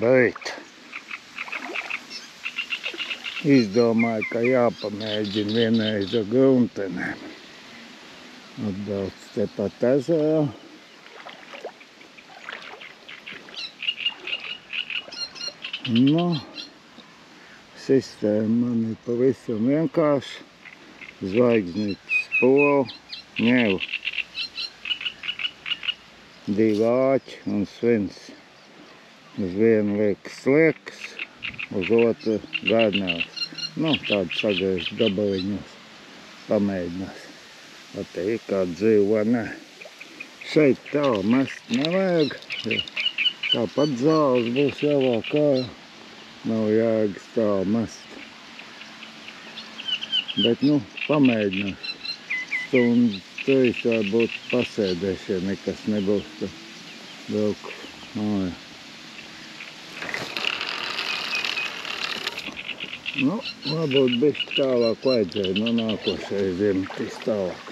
bet izdomāju, ka jāpamēģina vienreiz ar gruntenēm. Atbrauc tepat ezerā. Nu, sistēma man ir pavisam vienkārši. Zvaigznītes polu, ņevu 2 āķi un svins. Uz vienu liek sliekas, uz otru garnēls. Nu, tādu sagriezt gabaliņos, pamēģinās. Te ir kāda dzīva, ne. Šeit tālu mest nevajag. Tāpat zāles būs jāvāk ārā. Nav jēgas tālu mest. Bet, nu, pamēģinās. Stundas 3 varbūt pasēdēšu, ja nekas nebūs, tad brauku mājā. Nu, varbūt bišķi tālāk vajadzēja, no nākošais ziematīs tālāk.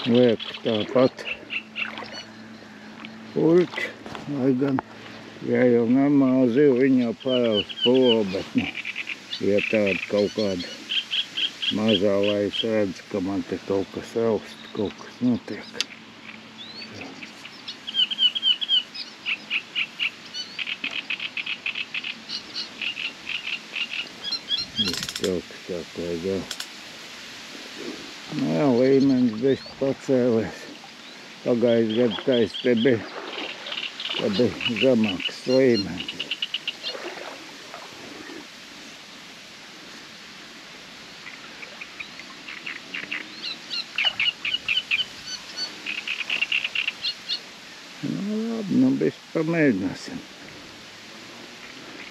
Lieku tāpat puļķi, lai gan, ja jau normāli zivu, viņi jau paraus polo, bet, nu, ja tāda kaut kāda mazā, lai es redzu, ka man te kaut kas raust, kaut kas notiek. Viss kaut kas jāklaigā. Nu jā, līmenis bišķi pacēlies. Pagājis gadu tais te bija, ka bija zemāks līmenis. Nu labi, nu bišķi pamēģināsim.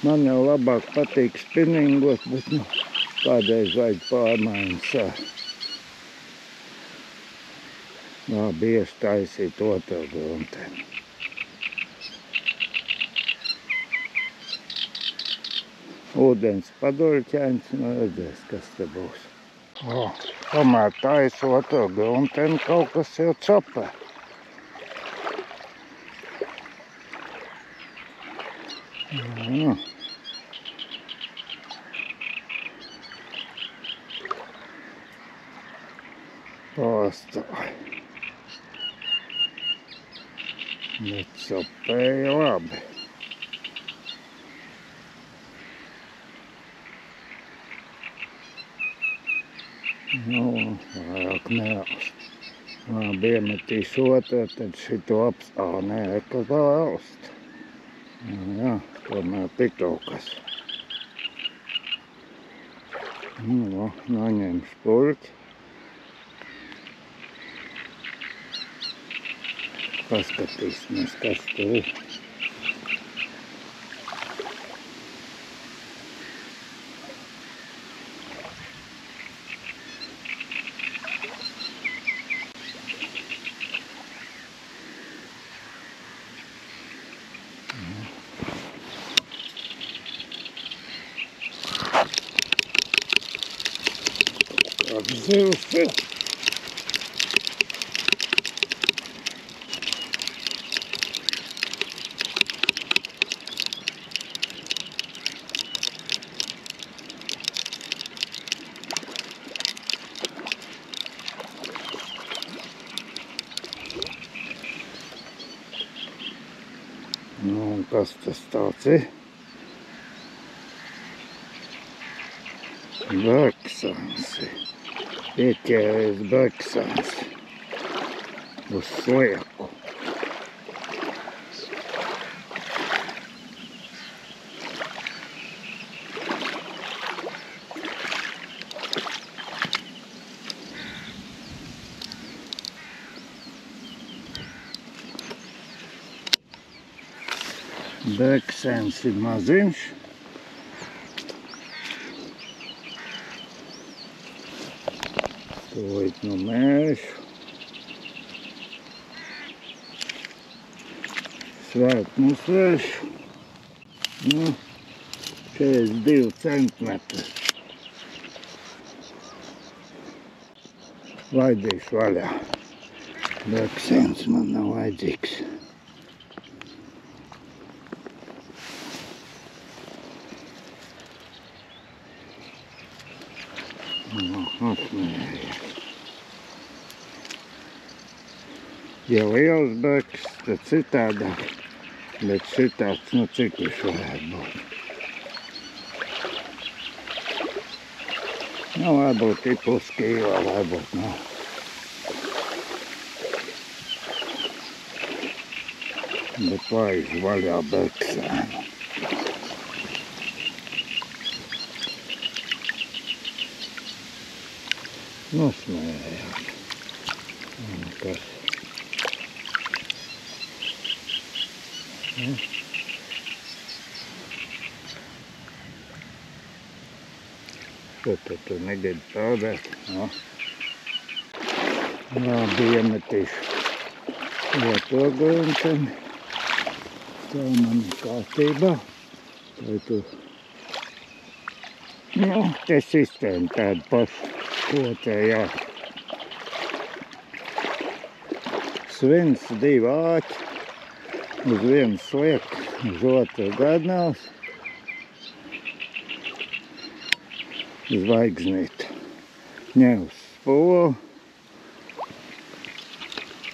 Man jau labāk patīk spinningot, bet nu kādreiz vajag pārmaiņas. Labi, iestaisīt otru grunteni. Ūdens paduļķēns, nu redzēs, kas te būs. Tomēr taisu otru grunteni, kaut kas jau capē. Pārstāj. Bet sapēja labi. Nu, vairāk neaust. Labi, iemetīšu otru, tad šito apstāv. Nē, ka aust. Jā, tomēr tik kaut kas. Nu, noņemšu puļķi. Paskatīsimies, kas tur ir. Kāds zivs ir? Nu, un kas tas tāds ir? Bergsans ir. Pieķēries bergsans uz slieku. Bergsens ir maziņš. Tūlīt no mēšu. Svēt mums vēšu. Nu, 42 centimetri. Laidīšu vaļā. Beksens man nav vajadzīgs. Atmējies. Ja liels beks, tad citādāk, bet šitāds, nu cik viņš varētu būt. Nu, varbūt ir puskīlā, varbūt nav. Bet laižu vaļā beksēnu. Nosmējās. Kas? Ko tu negribi peldēt? No. Labi, iemetīšu to grunteni. Tā man kārtībā. Vai tu... Nu, te sistēma tāda paša. Ko te jā? Svins 2 āķi. Uz vienu sliek, uz otru gadnavs. Zvaigznīti. Ņem uz spolu.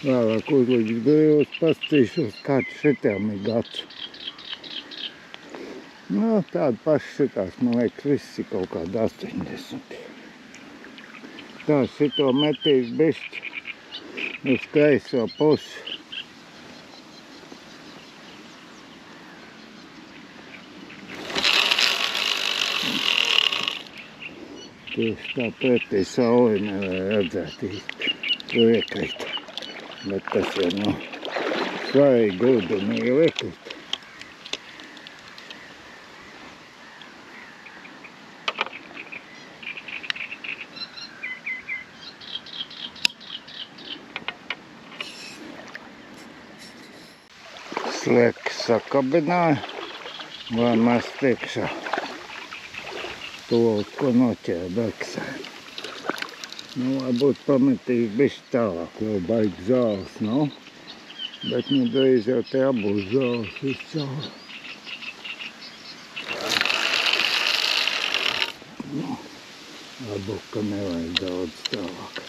Vēlāk uzliks brīvus, pastīšos, kāds šitām ir gads. Nu, tāda paša šitās, man liekas, viss ir kaut kāda 80. Tā, šito metīs bišķi uz kreiso pusi. Tieši tā pretī sauli nevar redzēt īsti. Tur iekrīt. Bet tas jau no svarīgi gudumi jau iekrīt. Slieki sakabināja, vai mēs tiekšā to, ko noķēra beksēm. Nu, varbūt pametīs bišķi tālāk, jo baigi zāles nav. Bet nu drīz jau te abūs zāles viscaur. Nu, varbūt, ka nevajag daudz tālāk.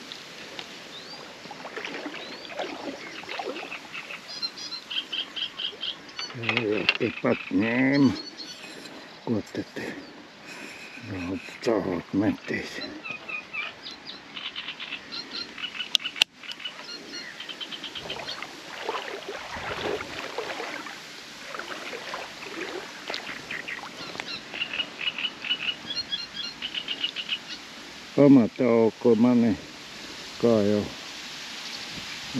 Jau tepat ņēma, ko te daudz tālāk metīs. Pamatauku mani, kā jau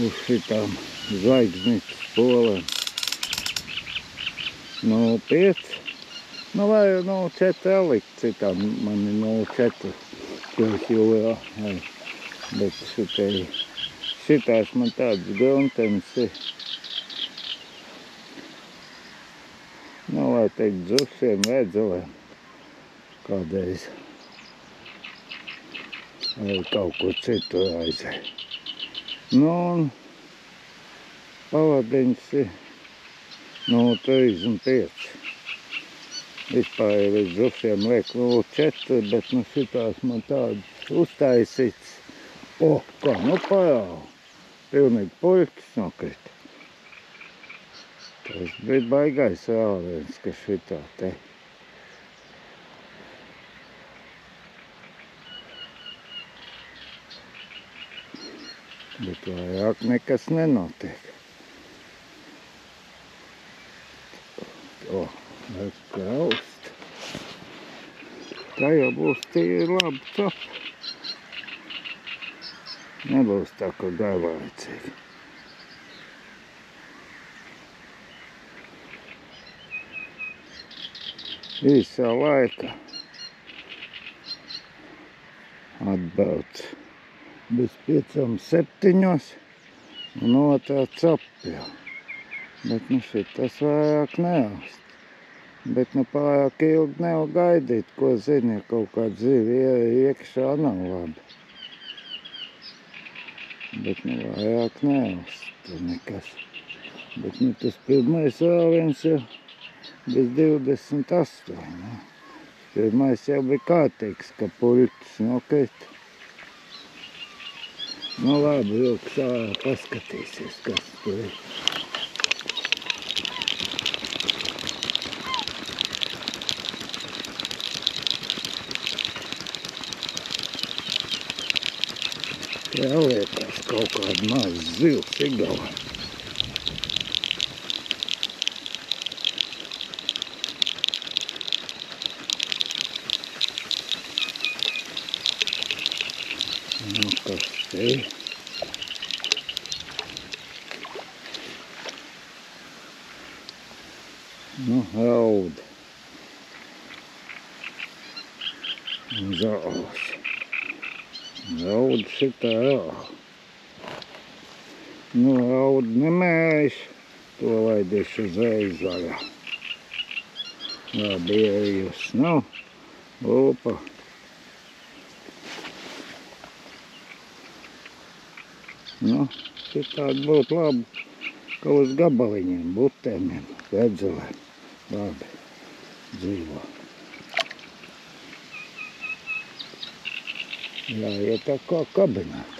uz šitām zvaigznītes polēm. 0,5. Nu, vai 0,4 likt, citām man ir 0,4, ko es jūlijā. Bet šitās man tādas gruntenes ir. Nu, vai teikt, dzusiem, vēdzelēm kādreiz. Vai kaut ko citu aizē. Nu, un pavadiņas ir 0,35. Vispār līdz dzusiem liek 0,4, bet nu šitās man tādas uztaisīts. O, kā, nu parāv. Pilnīgi puļķis nokrit. Tas bija baigais rāviens, ka šitā te. Bet vairāk nekas nenotiek. O, vajag kraust. Tā jau būs tīri labi capa. Nebūs tā, ka garlaicīgi. Īsā laika atbrauc bez 5-7 un otrā capa jau. Bet nu šitas vairāk neaust. Bet nu pārāk ilgi nevar gaidīt, ko zini, kaut kāda zivi iekšā nav labi. Bet nu vairāk neuzstāv nekas. Bet nu tas pirmais rāviens jau bez 28. Ne? Pirmais jau bija kārtīgs, ka puļķis nokrita. Nu labi, vilks ārā paskatīsies, kas tur ir. Jāliekās kaut kāda maza zivs igala. Nu, kas te ir? Nu, raud. Un zāles. Raud šitā rāva. Nu, raud nemējas, to laidīšu uzreiz vaļā. Labi, ieejus nav. Opa. Nu, šitādi būtu labi, ka uz gabaliņiem, butēmiem, redzelēm. Labi, dzīvo. Jāiet tā kā kabināt.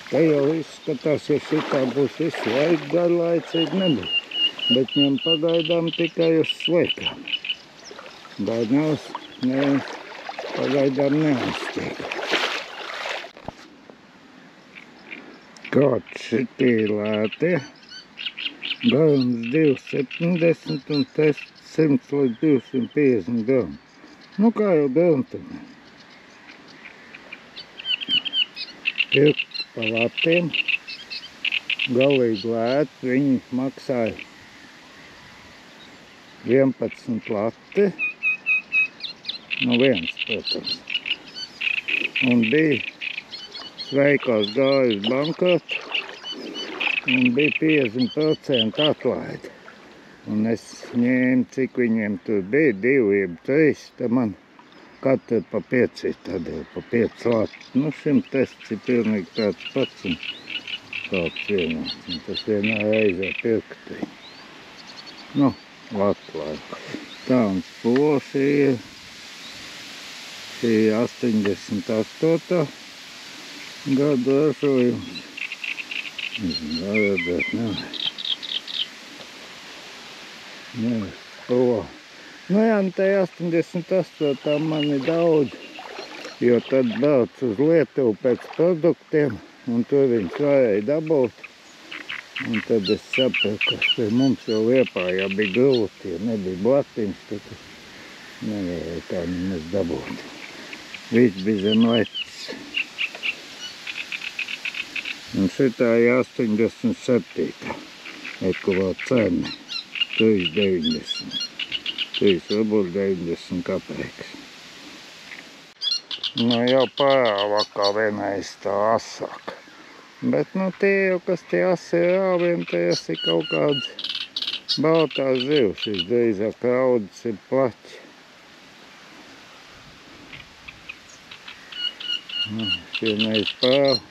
Te jau izskatās, ja šitā būs visu laiku garlaicīgi nebūs. Bet ņem pagaidām tikai uz sliekām. Baidnās, pagaidām neuztiek. Kāds šitie lētie. Garums 270 un tests 100 līdz 250 gramu. Nu kā jau garumtenē. Pirkt pa latiem. Galīgi lēti. Viņi maksāja 11 lati. Nu viens, protams. Un bija sveikās gājas bankrota. Un bija 50% atlaidi. Un es ņēmu, cik viņiem tur bija, 2 jeb 3, tad man katru pa 5 tādēļ, pa 5 lati. Nu, šim tests ir pilnīgi tāds pats un tāds vienāds. Un tas vienā reizē pirkt viņu. Nu, latu laiku. Tā un spoši ir. Šī 88. gada ražojums. Nezinu, redzēt, nevar. Spro. Nu jā, nu tai 88. man ir daudz, jo tad brauc uz Lietuvu pēc produktiem, un tur viņus varēja dabūt. Un tad es sapratu, ka pie mums jau Liepājā bija grūti, ja nebija blatiņš, tad nevarēja tā nemaz dabūt. Viss bija zem lecis. Un šitā ir 87. Ekuvā cena. 3,90. 3 varbūt 90 kapeikas. Nu jau parāvā kā vienreiz tā asāk. Bet nu tie jau, kas tie asi rāviem, tas ir kaut kāds baltās zivs. Visdrīzāk raudas ir plaķi. Nu, vienreiz parāv.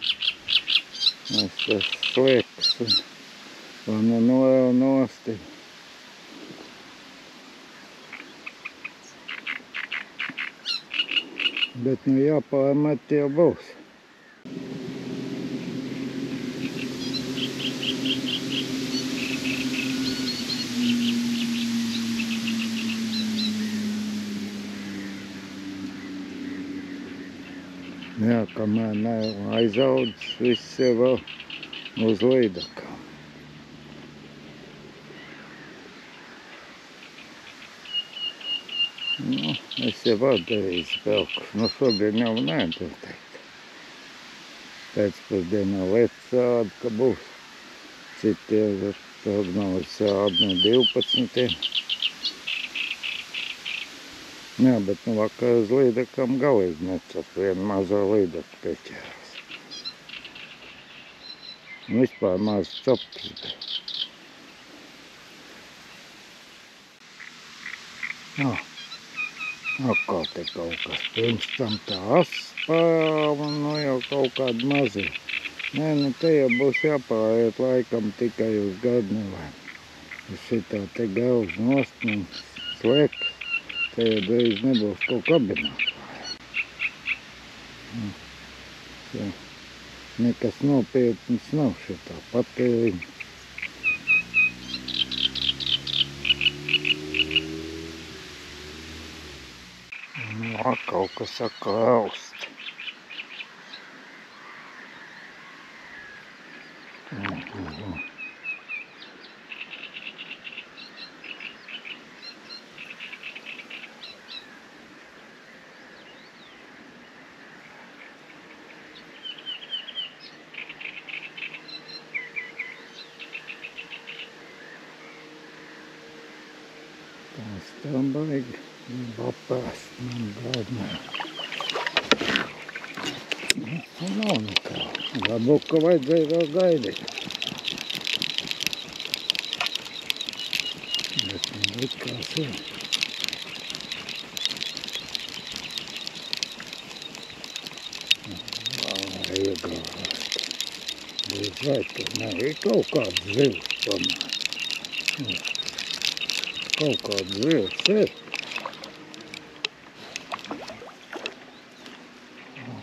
Es tas sliekas un norau nosti. Bet nu jāpārmet jau būs. Jā, kamēr nav aizaudzis, viss jau vēl uz līdakām. Nu, es jau varu darīt spēlku. Nu, šodien jau neatbiltīt. Pēcpusdienā lietas rāda, ka būs. Citi prognozes rāda no 12. Jā, bet nu vakar uz līdakām galīgi necap. Vienu mazo līdaku pieķērās. Un vispār maz cops. No, atkal te kaut kas. Pirms tam tā aspāva, nu jau kaut kāda mazie. Nē, nu te jau būs jāpāriet laikam tikai uz gadnevēm. Uz šitā te galvas nost un slēks. Te jau drīz nebūs ko kabināt. Jā. Nekas nopietns nav šitā patēriņa. Nu, kaut kas saka aust. Tas tā baigi papēst man galvenā. Nu, nav nekā. Varbūt, ka vajadzēja vēl gaidīt. Bet man likās jau. Iegāvāt. Būs vai, ka nav kaut kāds zivs tomēr. Kaut kāds zivs ir.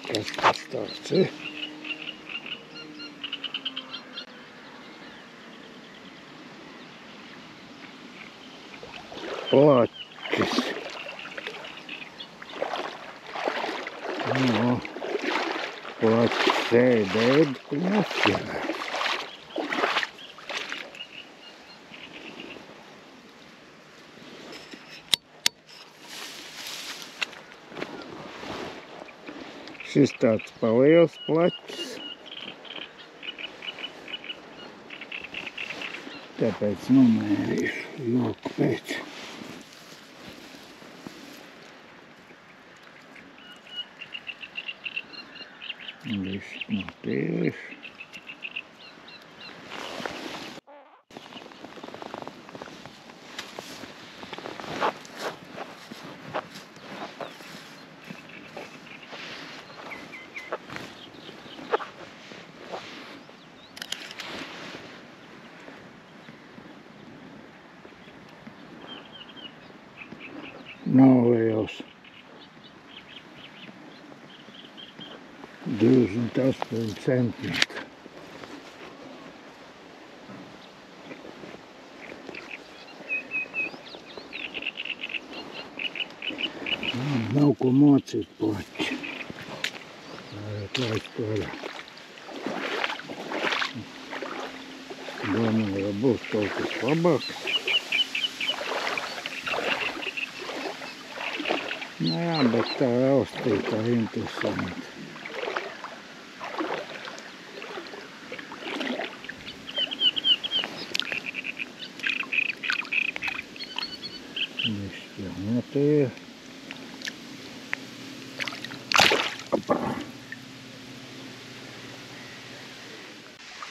Kas tas tāds ir? Plaķis. Nu, plaķis sēd ēdku nesjā. Šis tāds paliels plaķis. Tāpēc nomērīšu joku pēc. Višķi notīrišu. Nav liels. 28 centimetri. Nav ko mocīt plaķi. Vajag laist vaļā. Domāju, ja būs kaut kas labāks. Nu jā, bet tā austītā interesanti. Višķi jau notīra.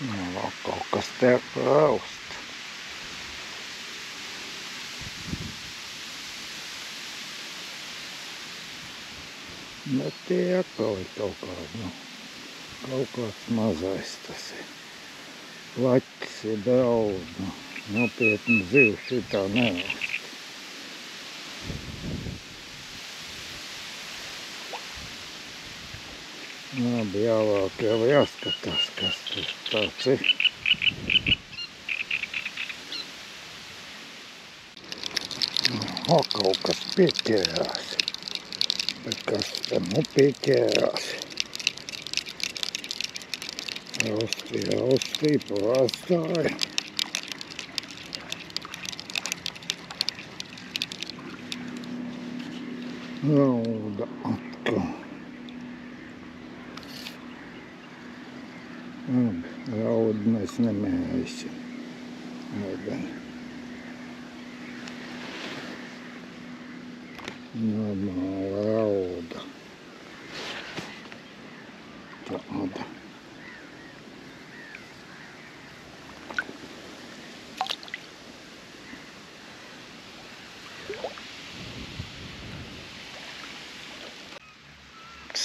Nu, vēl kaut kas te aust. Bet tie atkal ir kaut kāds mazais tas ir. Plaķis ir daudz, nopietni zivs šitā neaust. Labi, jāvāk jau jāskatās, kas tur tāds ir. Kaut kas pieķērās. Bet kas tam pieķērās? Raustī, pārstāja. Rauda atkal. Raudu mēs nemērīsim. Normāla rauda. Tāda.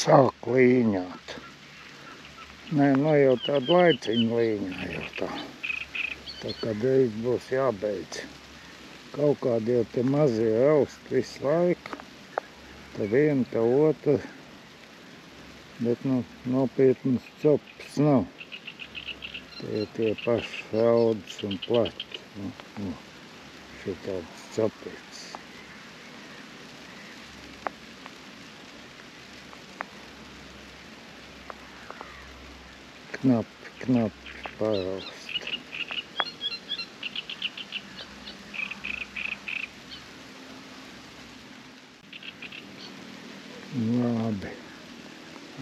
sāk līņāt. Nē, nu jau tādu laiciņu līņā jau tā. Tā kā drīz būs jābeidz. Kaut kādi jau te mazie elst visu laiku. Tā viena, tā otra. Bet nu, nopietnas copas nav. Tie paši raudas un plaķi. Šitādas copītas. Knapi paraust. Labi.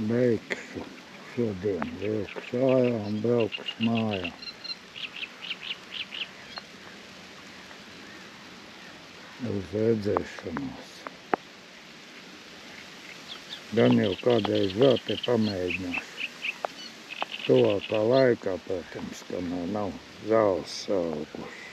Beigšu šodien, vilkšu ārā un braukšu mājā. Uz redzēšanos. Gan jau kādreiz vēl te pamēģināšu. Tuvākā laikā, protams, kamēr nav zāles saukuši.